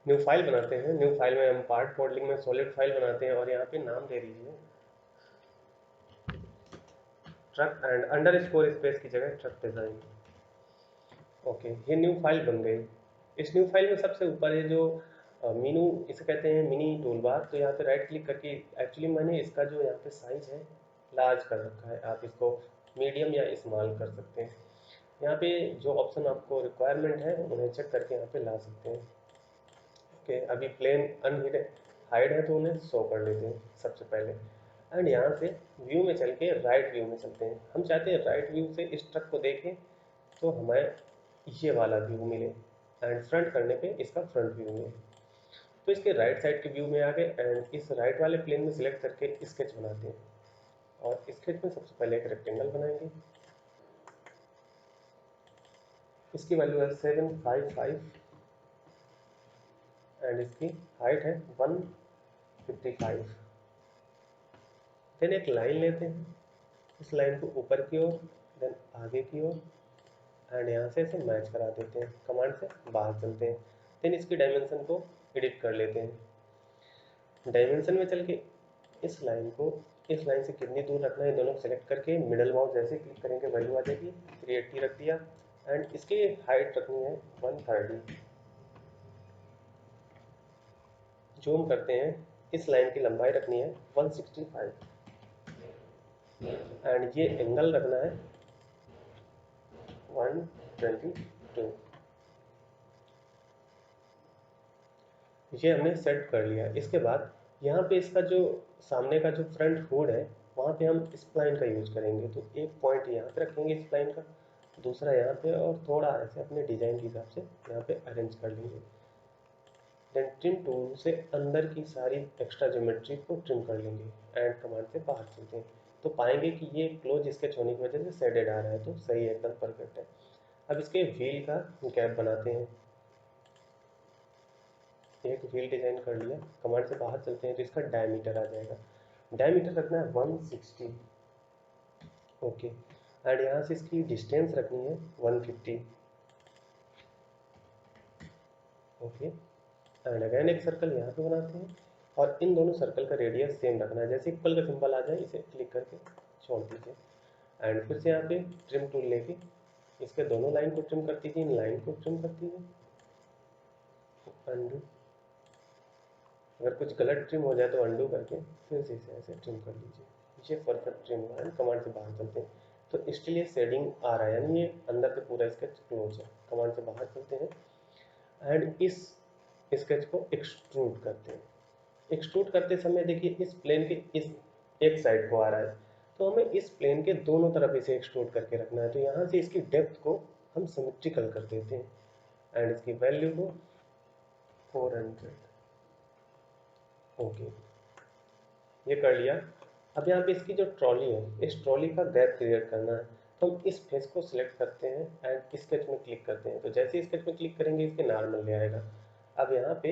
New file बनाते हैं। New file में हम पार्ट मॉडलिंग में सॉलिड फाइल बनाते हैं और यहाँ पे नाम दे दीजिए truck and under score space की जगह ट्रक डिजाइन। ओके, ये न्यू फाइल बन गई। इस न्यू फाइल में सबसे ऊपर ये जो मीनू, इसे कहते हैं मिनी टूल बार, तो यहाँ पे राइट क्लिक करके एक्चुअली मैंने इसका जो यहाँ पे साइज है लार्ज कर रखा है, आप इसको मीडियम या स्मॉल कर सकते हैं। यहाँ पे जो ऑप्शन आपको रिक्वायरमेंट है उन्हें चेक करके यहाँ पे ला सकते हैं। ओके, अभी प्लेन अनहिड हाइड है तो उन्हें शो कर लेते हैं सबसे पहले। एंड यहाँ से व्यू में चल के राइट व्यू में चलते हैं। हम चाहते हैं राइट व्यू से इस ट्रक को देखें तो हमें ये वाला व्यू मिले, एंड फ्रंट करने पे इसका फ्रंट व्यू मिले। तो इसके राइट साइड के व्यू में आ गए एंड इस राइट वाले प्लेन में सिलेक्ट करके स्केच बनाते हैं। और स्केच में सबसे पहले एक रेक्टेंगल बनाएंगे। इसकी वैल्यू है 755 एंड इसकी हाइट है 155। देन एक लाइन लेते हैं, इस लाइन को ऊपर की ओर, देन आगे की ओर, एंड यहाँ से इसे मैच करा देते हैं। कमांड से बाहर चलते हैं। देन इसकी डायमेंशन को एडिट कर लेते हैं। डायमेंशन में चल के इस लाइन को इस लाइन से कितनी दूर रखना है दोनों सेलेक्ट करके मिडल माउस जैसे क्लिक करेंगे वैल्यू आ जाएगी। 380 रख दिया एंड इसकी हाइट रखनी है 130। जूम करते हैं, इस लाइन की लंबाई रखनी है 165 एंड ये एंगल रखना है 122। ये हमने सेट कर लिया। इसके बाद यहाँ पे इसका जो सामने का जो फ्रंट हुड है वहाँ पे हम स्प्लाइन का यूज करेंगे। तो एक पॉइंट यहाँ पे रखेंगे स्प्लाइन का, दूसरा यहाँ पे, और थोड़ा ऐसे अपने डिजाइन के हिसाब से यहाँ पे अरेंज कर लेंगे। देन ट्रिम टूल से अंदर की सारी एक्स्ट्रा ज्योमेट्री को ट्रिम कर लेंगे एंड कमांड से बाहर चलते हैं। तो पाएंगे कि ये क्लोज स्केच होने की वजह से शेडेड आ रहा है, तो सही है, एकदम परफेक्ट है। अब इसके व्हील का गैप बनाते हैं। एक व्हील डिजाइन कर लिया, कमांड से बाहर चलते हैं तो इसका डायमीटर आ जाएगा। डायमीटर रखना है 160। ओके, एंड यहाँ से इसकी डिस्टेंस रखनी है 150। ओके, एंड अगेन एक सर्कल यहाँ पे बनाते हैं और इन दोनों सर्कल का रेडियस सेम रखना है। जैसे इक्वल का सिंबल आ जाए इसे क्लिक करके छोड़ दीजिए एंड फिर से यहाँ पे ट्रिम टूल लेके इसके दोनों लाइन को ट्रिम कर दीजिए, इन लाइन को ट्रिम कर दीजिए, अंडू। अगर कुछ गलत ट्रिम हो जाए तो अंडू करके फिर से इसे ऐसे ट्रिम कर लीजिए। ये परफेक्ट ट्रिम हुआ है। कमांड से बाहर चलते हैं तो इसलिए शेडिंग आ रहा है, यानी ये अंदर से पूरा स्केच क्लोज है। कमांड से बाहर चलते हैं एंड इस स्केच को एक्सट्रूड करते हैं। एक्सट्रूड करते समय देखिए इस प्लेन के इस एक साइड को आ रहा है, तो हमें इस प्लेन के दोनों तरफ इसे एक्सट्रूड करके रखना है। तो यहाँ से इसकी डेप्थ को हम सिमेट्रिकल कर देते हैं एंड इसकी वैल्यू को 400। ओके, ये कर लिया। अब यहाँ पे इसकी जो ट्रॉली है इस ट्रॉली का गैप क्रिएट करना है। तो हम इस फेस को सिलेक्ट करते हैं एंड स्केच में क्लिक करते हैं। तो जैसे स्केच में क्लिक करेंगे इसके नॉर्मल ले आएगा। अब यहाँ पे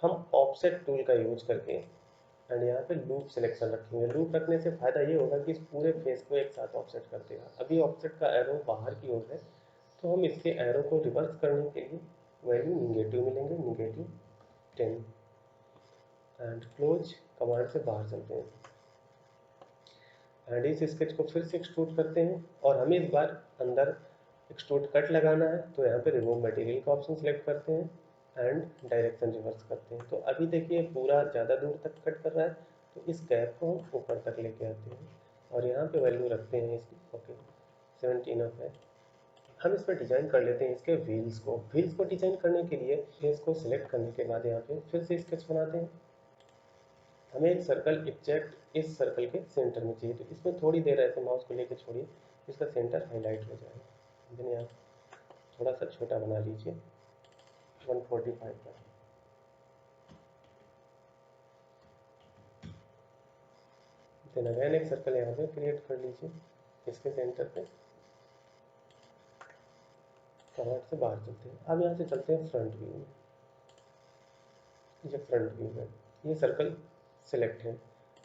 हम ऑफसेट टूल का यूज करके एंड यहाँ पे लूप सिलेक्शन रखेंगे। लूप रखने से फायदा ये होगा कि इस पूरे फेस को एक साथ ऑफसेट कर देगा। अभी ऑफसेट का एरो बाहर की ओर है, तो हम इसके एरो को रिवर्स करने के लिए वैल्यू निगेटिव मिलेंगे, -10 एंड क्लोज। कमांड से बाहर चलते हैं एंड इस स्केच को फिर से एक्सट्रूड करते हैं और हमें इस बार अंदर एक्सट्रूड कट लगाना है। तो यहाँ पे रिमूव मटेरियल का ऑप्शन सेलेक्ट करते हैं एंड डायरेक्शन रिवर्स करते हैं। तो अभी देखिए पूरा ज़्यादा दूर तक कट कर रहा है, तो इस गैप को हम ऊपर तक लेके आते हैं और यहाँ पे वैल्यू रखते हैं इसकी। ओके, 17 ऑफ है। हम इस पर डिजाइन कर लेते हैं इसके व्हील्स को। व्हील्स को डिजाइन करने के लिए इसको सिलेक्ट करने के बाद यहाँ पे फिर से स्केच बनाते हैं। हमें एक सर्कल एग्जैक्ट इस सर्कल के सेंटर में चाहिए, तो इसमें थोड़ी देर ऐसे माउस को लेकर छोड़िए, इसका सेंटर हाईलाइट हो जाएगा। देन यहाँ थोड़ा सा छोटा बना लीजिए 145 का। देन अगेन एक सर्कल यहाँ पे क्रिएट कर लीजिए इसके सेंटर पे। कमांड से बाहर चलते हैं। अब यहाँ से चलते हैं फ्रंट व्यू में। ये फ्रंट व्यू है, ये सर्कल सिलेक्ट है।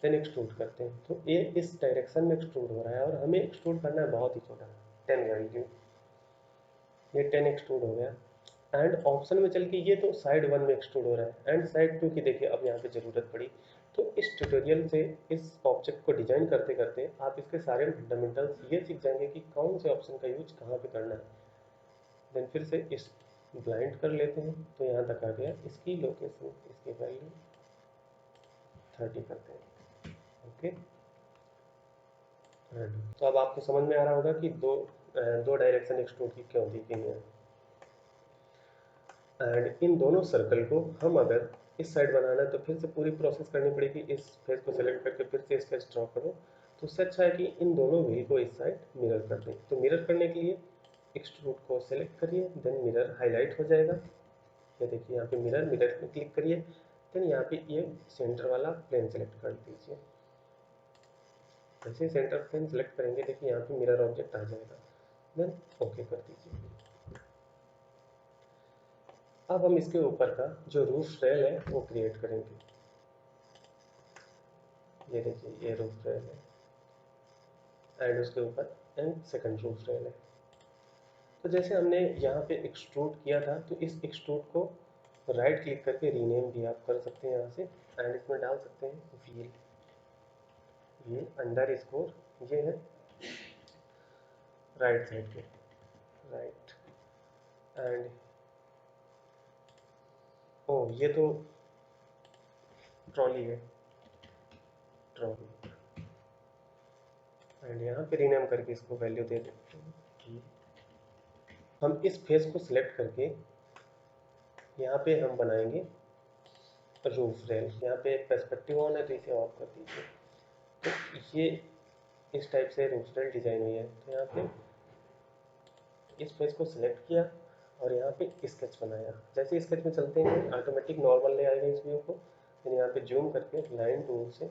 देन एक्सट्रूड करते हैं तो ये इस डायरेक्शन में एक्सट्रूड हो रहा है और हमें एक्सट्रूड करना है बहुत ही छोटा, 10 वैल्यू। ये 10 एक्सट्रूड हो गया। एंड ऑप्शन में चल के ये तो साइड 1 में एक्सट्रूड हो रहा है, एंड साइड 2 की देखिए अब यहाँ पे ज़रूरत पड़ी। तो इस ट्यूटोरियल से इस ऑब्जेक्ट को डिजाइन करते करते आप इसके सारे फंडामेंटल्स ये सीख जाएंगे कि कौन से ऑप्शन का यूज कहाँ पे करना है। देन फिर से इस ब्लाइंड कर लेते हैं, तो यहाँ तक आ गया। इसकी लोकेशन, इसकी वैल्यू 30 करते हैं। ओके, तो अब आपको समझ में आ रहा होगा कि दो डायरेक्शन एक्सट्रूड की क्यों दी गई है। एंड इन दोनों सर्कल को हम अगर इस साइड बनाना है तो फिर से पूरी प्रोसेस करनी पड़ेगी। इस फेस को सेलेक्ट करके फिर से स्केच ड्रॉ करो। तो उससे अच्छा है कि इन दोनों व्हील को इस साइड मिरर कर दें। तो मिरर करने के लिए एक्सट्रूड को सेलेक्ट करिए, देन मिरर हाईलाइट हो जाएगा। ये देखिए यहाँ पे मिरर में क्लिक करिए, देन यहाँ पे ये सेंटर वाला प्लेन सेलेक्ट कर दीजिए। जैसे सेंटर प्लेन सेलेक्ट करेंगे देखिए यहाँ पे मिरर ऑब्जेक्ट आ जाएगा, देन ओके कर दीजिए। अब हम इसके ऊपर का जो रूफ रेल है वो क्रिएट करेंगे। ये देखिए ये रूफ रेल है एंड उसके ऊपर एंड सेकंड रूफ रेल है। तो जैसे हमने यहाँ पे एक्सट्रूड किया था, तो इस एक्सट्रूड को राइट क्लिक करके रीनेम भी आप कर सकते हैं यहाँ से, एंड इसमें डाल सकते हैं व्हील, व्हील अंडर स्कोर, ये है राइट साइड पे, राइट। एंड ओ ये तो ट्रॉली है, ट्रॉली। एंड यहाँ पे रीनेम करके इसको वैल्यू दे देते हैं। हम इस फेस को सिलेक्ट करके यहाँ पे हम बनाएंगे रूफ रेल। यहाँ पे पर्सपेक्टिव ऑन है तो इसे ऑफ कर दीजिए। तो ये इस टाइप से रूफ रेल डिजाइन हुई है। तो यहाँ पे इस फेस को सिलेक्ट किया और यहाँ पे स्केच बनाया। जैसे स्केच में चलते हैं ऑटोमेटिक नॉर्मल ले आएगा इस व्यू को। फिर यहाँ पे जूम करके लाइन टूल से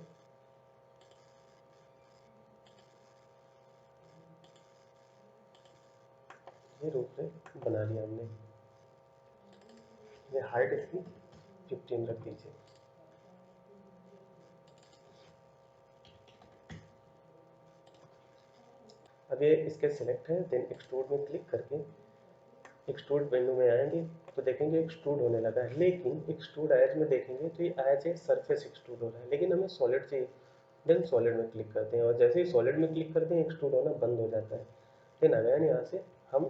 ये रूप रेल बना लिया हमने। ये हाइट इसकी 15 रख दीजिए। अब ये स्केच सेलेक्ट है, देन एक्सट्रूड में क्लिक करके एक्सट्रूड मेन्यू में आएंगे तो देखेंगे एक्सट्रूड होने लगा है। लेकिन एक्सट्रूड एज में देखेंगे तो ये एज ए सरफेस एक्सट्रूड हो रहा है, लेकिन हमें सॉलिड चाहिए। देन सॉलिड में क्लिक करते हैं और जैसे ही सॉलिड में क्लिक करते हैं एक्सट्रूड होना बंद हो जाता है। देन अगेन यहाँ से हम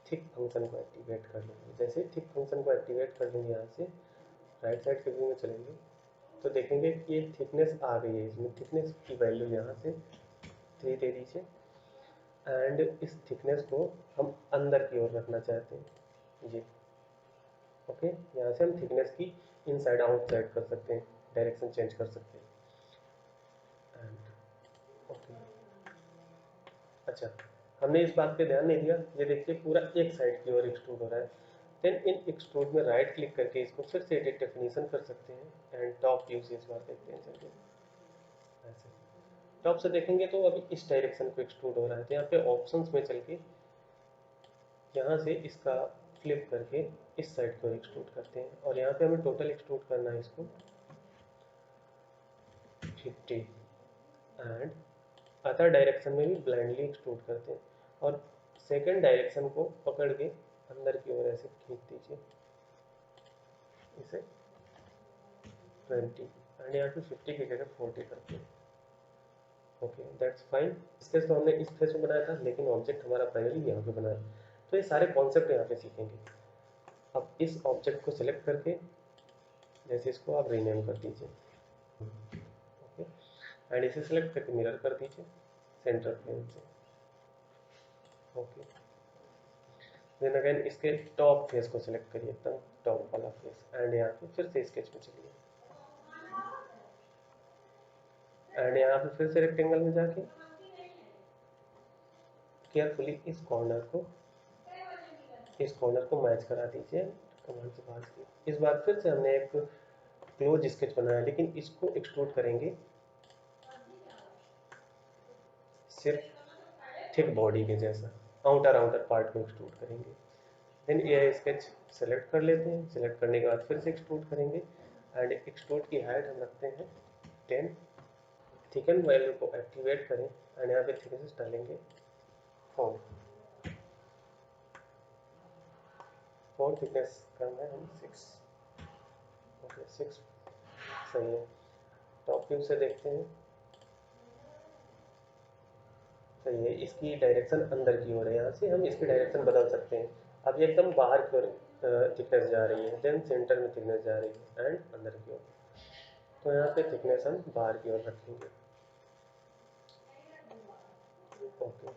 थिक फंक्शन को एक्टिवेट कर लेंगे। जैसे थिक फंक्शन को एक्टिवेट कर लेंगे, यहाँ से राइट साइड के व्यू में चलेंगे तो देखेंगे कि ये थिकनेस आ गई है। इसमें थिकनेस की वैल्यू यहाँ से 3 दे दीजिए। एंड इस थिकनेस को हम अंदर की ओर रखना चाहते हैं ये। ओके, यहाँ से हम थिकनेस की इनसाइड आउटसाइड कर सकते हैं, डायरेक्शन चेंज कर सकते हैं। एंड ओके, अच्छा हमने इस बात पे ध्यान नहीं दिया। ये देखिए पूरा एक साइड की ओर एक्सट्रूड हो रहा है। देन इन एक्सट्रूड में राइट क्लिक करके इसको फिर से एडिट डेफिनेशन कर सकते हैं एंड टॉप व्यू से इस बार देखते हैं। चलिए ऐसे टॉप से देखेंगे तो अभी इस डायरेक्शन को एक्सट्रूड हो रहा है। तो यहाँ पे ऑप्शंस में चल के यहाँ से इसका फ्लिप करके इस साइड को एक्सट्रूड करते हैं और यहाँ पे हमें टोटल एक्सट्रूड करना है इसको 50 एंड अदर डायरेक्शन में भी ब्लाइंडली एक्सट्रूड करते हैं और सेकंड डायरेक्शन को पकड़ के अंदर की ओर ऐसे खींच दीजिए इसे 20 एंड यहाँ पे 50 की जगह 40 करते हैं। Okay that's fine. स्केच तो हमने इस फेस में बनाया था, लेकिन ऑब्जेक्ट हमारा फाइनली यहाँ पे बना है। तो ये सारे कॉन्सेप्ट यहाँ पे सीखेंगे। अब इस ऑब्जेक्ट को सिलेक्ट करके जैसे इसको आप रीनेम कर दीजिए। ओके, एंड इसे सिलेक्ट करके मिरर कर दीजिए सेंटर प्लेन से। ओके, देन अगेन इसके टॉप फेस को सिलेक्ट करिए, एकदम टॉप वाला फेस, एंड यहाँ पे फिर से स्केच में चलिए एंड यहाँ पे फिर से रेक्टेंगल में जाके केयरफुली इस कॉर्नर को मैच करा दीजिए कमांड से बाहर से। इस बार फिर से हमने एक क्लोज स्केच बनाया, लेकिन इसको एक्सट्रूड करेंगे सिर्फ थिक बॉडी के जैसा, आउटर पार्ट को एक्सट्रूड करेंगे। देन ये स्केच सेलेक्ट कर लेते हैं। सेलेक्ट करने के बाद फिर से एक्सट्रूड करेंगे एंड एक्सट्रूड की हाइट हम रखते हैं 10। थिकन वैल्यू को एक्टिवेट करें एंड यहाँ पे थिकनेस डालेंगे 4। 4 थिकनेस कम है, हम 6, ओके 6 सही है। टॉप व्यू से देखते हैं, सही है। इसकी डायरेक्शन अंदर की ओर है, यहाँ से हम इसकी डायरेक्शन बदल सकते हैं। अब ये एकदम बाहर की ओर थिकनेस जा रही है, देन सेंटर में थिकनेस जा रही है एंड अंदर की ओर। तो यहाँ पे थिकनेस हम बाहर की ओर रखेंगे, ओके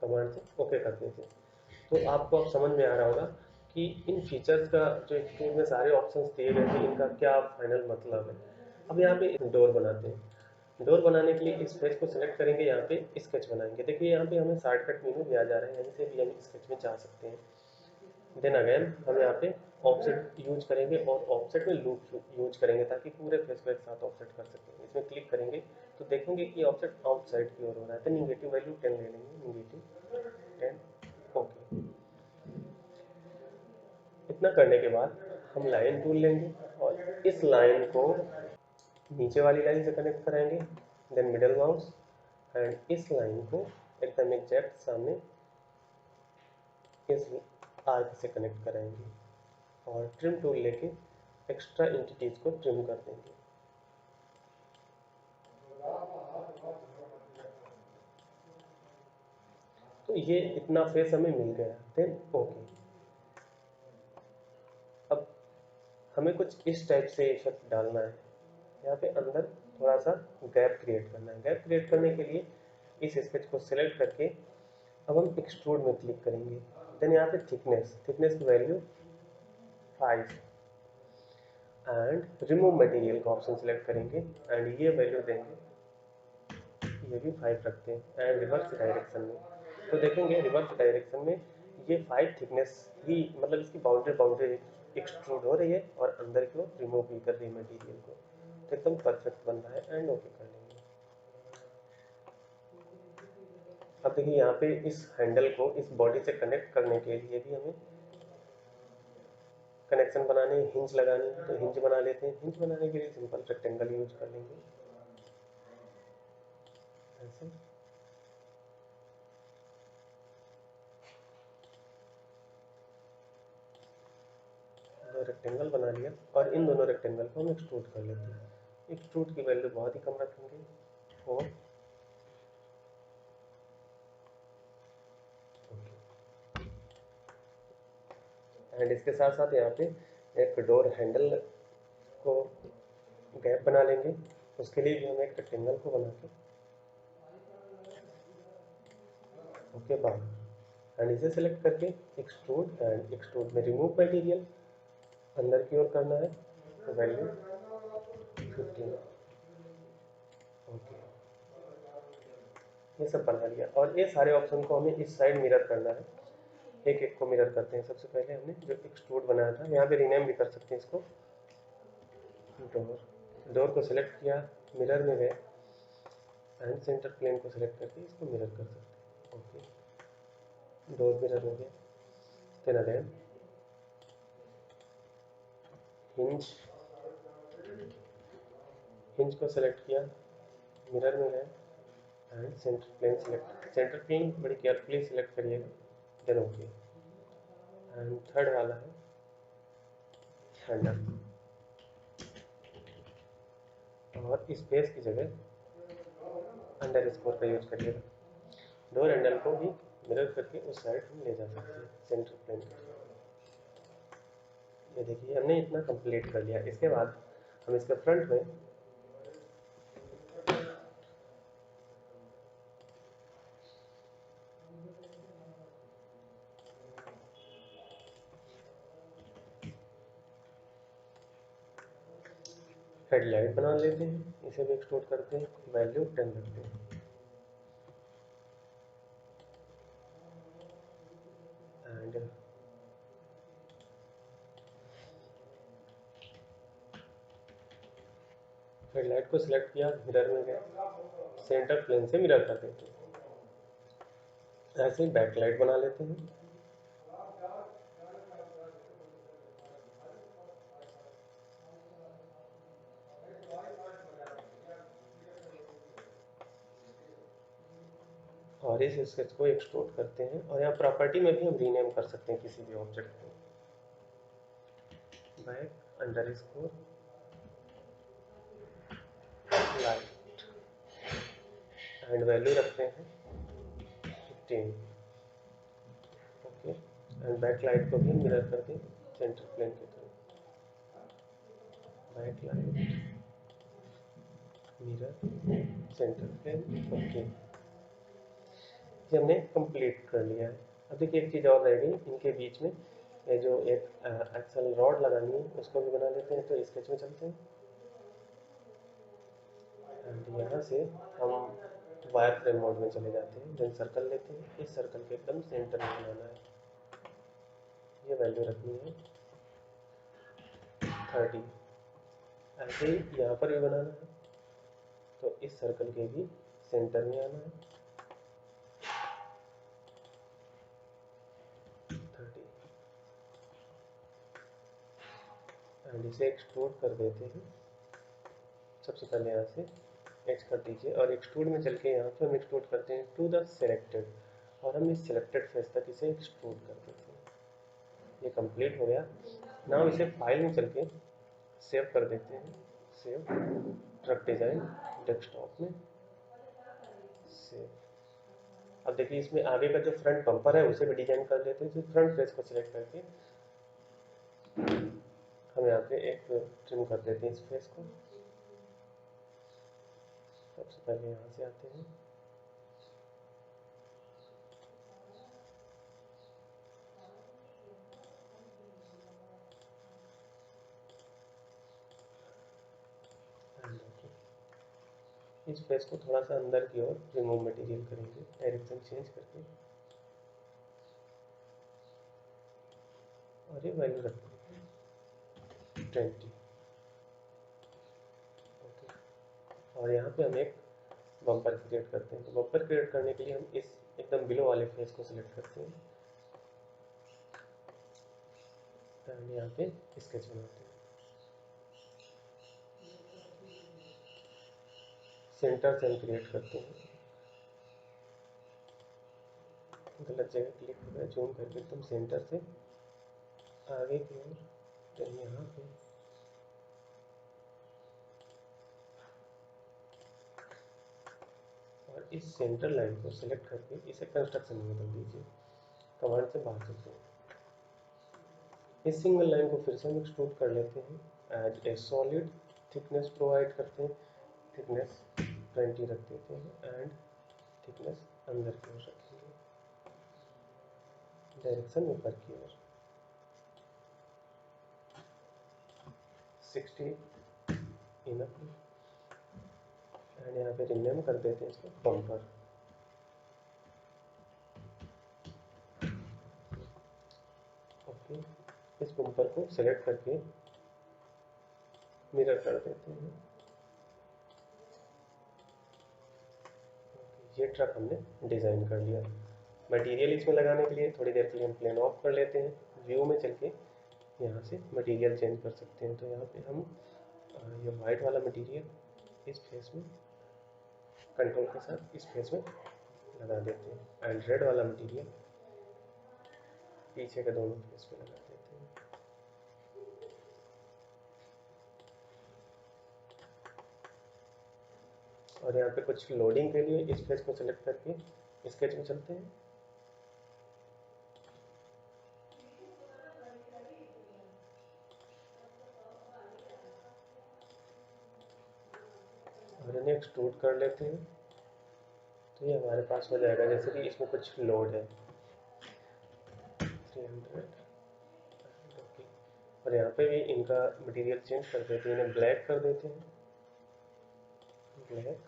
कमांड से ओके कर देते हैं। तो आपको अब समझ में आ रहा होगा कि इन फीचर्स का जो एक्सट्रूड में सारे ऑप्शंस दिए गए थे इनका क्या फाइनल मतलब है। अब यहाँ पे डोर बनाते हैं। डोर बनाने के लिए इस पेज को सिलेक्ट करेंगे, यहाँ पे स्केच बनाएंगे। देखिए यहाँ पे हमें शॉर्टकट मेनू भी आ जा रहा है, यहीं से भी हम स्केच में जा सकते हैं। देन अगेन हम यहाँ पे ऑफसेट यूज करेंगे और ऑफसेट में लूप यूज करेंगे ताकि पूरे फेस को एक साथ ऑफसेट कर सकें। इसमें क्लिक करेंगे तो देखेंगे कि ऑफसेट आउट साइड की ओर हो रहा है, तो निगेटिव वैल्यू 10 ले लेंगे, निगेटिव 10, ओके। इतना करने के बाद हम लाइन टूल लेंगे और इस लाइन को नीचे वाली लाइन से कनेक्ट कराएंगे, देन मिडल माउस एंड इस लाइन को एकदम एग्जैक्ट सामने इस आर्क से कनेक्ट कराएंगे और ट्रिम टूल लेके एक्स्ट्रा एंटिटीज को ट्रिम कर देंगे। तो ये इतना फेस हमें मिल गया, देन ओके। अब हमें कुछ इस टाइप से इफेक्ट डालना है, यहाँ पे अंदर थोड़ा सा गैप क्रिएट करना है। गैप क्रिएट करने के लिए इस स्केच को सिलेक्ट करके अब हम एक्सट्रूड में क्लिक करेंगे। देन यहाँ पे थिकनेस की वैल्यू 5 एंड रिमूव मटेरियल का ऑप्शन सिलेक्ट करेंगे एंड ये वैल्यू देंगे, ये भी 5 रखते हैं एंड रिवर्स डायरेक्शन में। तो देखेंगे रिवर्स डायरेक्शन में ये 5 थिकनेस ही, मतलब इसकी बाउंड्री एक्सट्रूड हो रही है और अंदर की ओर रिमूव भी कर रही है मटेरियल को। तो एकदम परफेक्ट बन रहा है एंड ओके कर लेंगे। अब देखिए यहाँ पे इस हैंडल को इस बॉडी से कनेक्ट करने के लिए भी हमें कनेक्शन बनाने, हिंज लगानी, तो हिंज बना लेते हैं। हिंज बनाने के लिए सिंपल रेक्टेंगल यूज कर लेंगे ऐसे। दो रेक्टेंगल बना लिया और इन दोनों रेक्टेंगल को हम एक्सट्रूड कर लेते हैं। एक्सट्रूड की वैल्यू बहुत ही कम रखेंगे, 4, एंड इसके साथ साथ यहाँ पे एक डोर हैंडल को गैप बना लेंगे। उसके लिए भी हम एक रेक्टेंगल को बना के ओके बाहर एंड इसे सेलेक्ट करके एक्सट्रूड एंड एक्सट्रूड में रिमूव मटेरियल अंदर की ओर करना है, वैल्यू 15, ओके। ये सब बना लिया और ये सारे ऑप्शन को हमें इस साइड मिरर करना है। एक एक को मिरर करते हैं। सबसे पहले हमने जो एक्सट्रूड बनाया था, यहाँ पे रीनेम भी कर सकते हैं इसको, डोर को सिलेक्ट किया, मिरर में गए एंड सेंटर प्लेन को सिलेक्ट करके इसको मिरर कर सकते हैं, ओके। डोर मिरर हो गया। देन अगेन हिंज को सिलेक्ट किया, मिरर में गए and centre plane select, centre plane बड़ी केयरफुली सिलेक्ट करिएगा, देन ओके। एंड थर्ड वाला है हैंडल, और स्पेस की जगह अंडर स्कोर का यूज करिएगा। डोर हैंडल को भी मिरर करके उस साइड हम ले जा सकते हैं सेंटर प्लेन। ये देखिए हमने इतना कंप्लीट कर लिया। इसके बाद हम इसके फ्रंट में हेडलाइट बना लेते हैं, इसे भी एक्सट्रूड करते हैं, वैल्यू 10 रखते हैं एंड हेडलाइट को सिलेक्ट किया, मिरर में गए, सेंटर प्लेन से मिरर कर देते हैं। ऐसे ही बैकलाइट बना लेते हैं, और इस स्केच को एक्सट्रूड करते हैं और यहाँ प्रॉपर्टी में भी हम रीनेम कर सकते हैं किसी भी ऑब्जेक्ट को। Back under score light and value रखते हैं 15। ओके एंड बैक लाइट को भी मिरर कर दें सेंटर प्लेन के through. Back light mirror centre plane. Okay ये हमने कंप्लीट कर लिया है। अब देखिए एक चीज़ और रह गई इनके बीच में, ये जो एक एक्सल रॉड लगानी है उसको भी बना लेते हैं। तो स्केच में चलते हैं एंड यहाँ से हम वायर फ्रेम मोड में चले जाते हैं। देन सर्कल लेते हैं, इस सर्कल के एकदम सेंटर में बनाना है। ये वैल्यू रखनी है 30। ऐसे ही यहाँ पर भी बनाना है, तो इस सर्कल के भी सेंटर में आना है 30 एंड इसे एक्सट्रूड कर देते हैं। सबसे पहले यहाँ से एक्स कर दीजिए और एक्सट्रूड में चल के यहाँ पे हम एक्सट्रूड करते हैं टू द सिलेक्टेड, और हम इस सिलेक्टेड फेस तक इसे एक्सट्रूड कर देते हैं। ये कंप्लीट हो गया। नाउ इसे फाइल में चल के सेव कर देते हैं। सेव ट्रक डिज़ाइन डेस्कटॉप में सेव। अब देखिए इसमें आगे का जो फ्रंट बम्पर है उसे भी डिजाइन कर लेते हैं। तो फ्रंट फेस को सिलेक्ट करके हम यहाँ पे एक ट्रिम कर देते हैं इस फेस को। सबसे पहले यहाँ से आते हैं इस फेस को थोड़ा सा अंदर की ओर रिमूव मटेरियल करेंगे डायरेक्शन चेंज करके, और ये वैल्यू रखते हैं 20। ओके और यहाँ पे हम एक बम्पर क्रिएट करते हैं। तो बम्पर क्रिएट करने के लिए हम इस एकदम बिलो वाले फेस को सिलेक्ट करते हैं एंड यहाँ पे स्केच बनाते हैं। सेंटर से हम क्रिएट करते हैं। गलत जगह क्लिक हो गया, जूम करके एकदम सेंटर से आगे की ओर, देन यहाँ पे और इस सेंटर लाइन को सिलेक्ट करके इसे कंस्ट्रक्शन में बदल दीजिए। कमांड से बाहर चलते हैं। इस सिंगल लाइन को फिर से हम एक्सट्रूड कर लेते हैं as a solid. Thickness provide करते हैं, थिकनेस 20 रख देते हैं एंड थिकनेस अंदर की ओर रखेंगे, डायरेक्शन ऊपर की ओर 60 इनफ एंड यहाँ पे रिनेम कर देते हैं इसको बम्पर। ओके इस बम्पर को सिलेक्ट करके मिरर कर देते हैं। ये ट्रक हमने डिज़ाइन कर लिया। मटेरियल इसमें लगाने के लिए थोड़ी देर के लिए हम प्लेन ऑफ कर लेते हैं। व्यू में चल के यहाँ से मटेरियल चेंज कर सकते हैं। तो यहाँ पे हम ये वाइट वाला मटेरियल इस फेस में कंट्रोल के साथ इस फेस में लगा देते हैं एंड रेड वाला मटेरियल पीछे के दोनों फेस पे लगा देते हैं। और यहाँ पे कुछ लोडिंग के लिए इस फेस को सिलेक्ट करके स्केच में चलते हैं। और इन्हें एक्सट्रूड कर लेते हैं। तो ये हमारे पास हो जाएगा, जैसे कि इसमें कुछ लोड है 300। ओके और यहाँ पे भी इनका मटेरियल चेंज कर देते हैं, इन्हें ब्लैक कर देते हैं। Black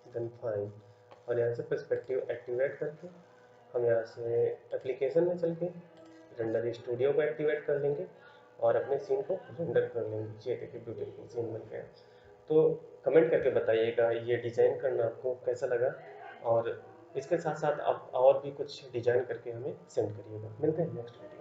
then fine. और यहाँ से पर्सपेक्टिव एक्टिवेट करके हम यहाँ से एप्लीकेशन में चल के रेंडर स्टूडियो को एक्टिवेट कर लेंगे और अपने सीन को रेंडर कर लेंगे। ये देखिए ब्यूटीफुल सीन बन गया। तो कमेंट करके बताइएगा ये डिज़ाइन करना आपको कैसा लगा, और इसके साथ साथ आप और भी कुछ डिज़ाइन करके हमें सेंड करिएगा। मिलते हैं नेक्स्ट वीडियो।